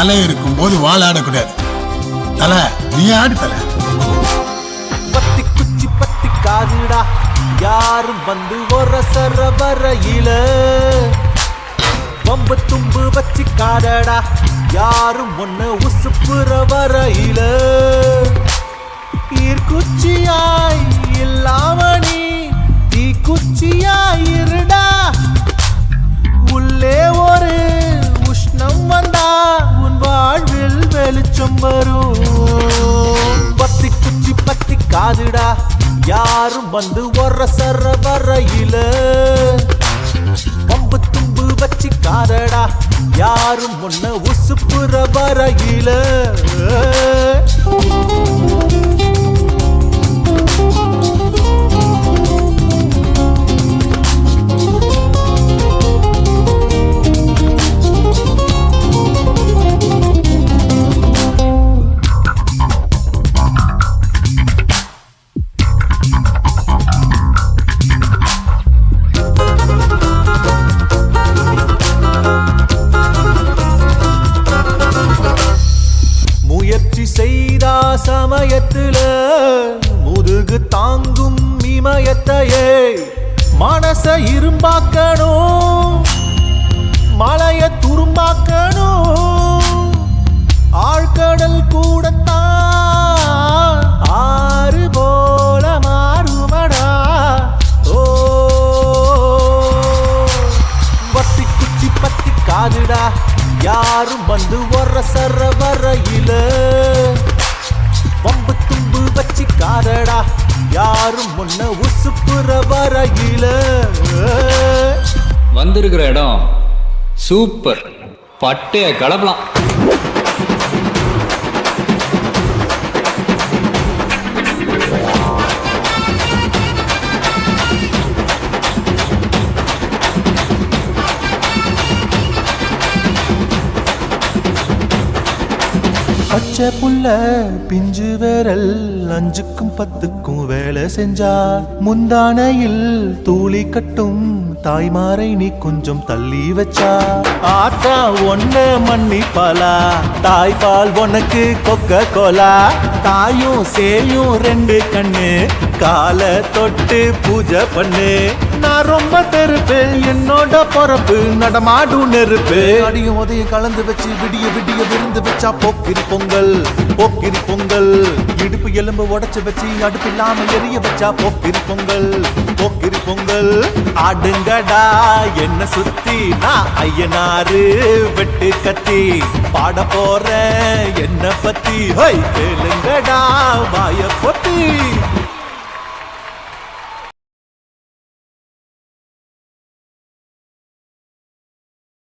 தலை இருக்கும் போது வால் ஆடக்கூடாது. தலை நீ ஆடு தலை. பத்தி குச்சி பத்தி காதுடா யாரும் வந்து ஒரு சரவரையில பம்பு தும்பு வச்சு காதடா யாரும் ஒன்னு உசுப்புற வரையில ஈர்க்குச்சியாய் இல்லாமணி தீ குச்சியாய் இருடா உள்ளே ஒரு உஷ்ணம் வந்தா உன் வாழ்வில் வெளிச்சம் வரும். பத்தி குச்சி பத்தி காதுடா யாரும் வந்து ஒரு சர வரையில பம்பு தும்பு வச்சு காதடா யாரும் முன்ன உசுப்புற வரையில செய்தா சமயத்துல முதுகு தாங்கும் இமயத்தையே மனச இரும்பாக்கணும் மலைய துரும்பாக்கணும் ஆழ்கடல் கூடத்தான் ஆறு போல மாறுமடா. ஓ பத்தி குச்சி பத்தி காதுடா யாரும் வந்து ஒரு சர வரையில பம்பு தும்பு வச்சு காதடா யாரும் முன்ன உசுப்புற வரையில. வந்திருக்கிற இடம் சூப்பர், பட்டைய கலப்பலாம். பச்சை புள்ள பிஞ்சு விரல் 5க்கும் 10க்கும் வேலை செஞ்சா முந்தானையில் தூளி கட்டும் தாய்மாரை நீ கொஞ்சம் தள்ளி வச்சா ஆத்தா ஒன்ன மன்னிப்பாலா தாய்பால் உனக்கு கொக்க கோலா தாயும் சேயும் 2 கண்ணு காலை தொட்டு பூஜை பண்ணு. நான் ரொம்ப தெருப்பு என்னோட பொறப்பு நடமாடும் நெருப்பு அடியும் உதயம் கலந்து வச்சு விடிய விடிய விருந்து வச்சா போக்கிரி பொங்கல் போக்கிரி பொங்கல் இடுப்பு எலும்பு உடைச்சு வச்சு அடுப்பு இல்லாம எரிய வச்சா போக்கிரி பொங்கல் போக்கிரி பொங்கல். ஆடுங்கடா என்ன சுத்தி நான் ஐயனாரு வெட்டு கத்தி பாட போற என்ன பத்தி கேளுங்கடா வாய பொத்தி.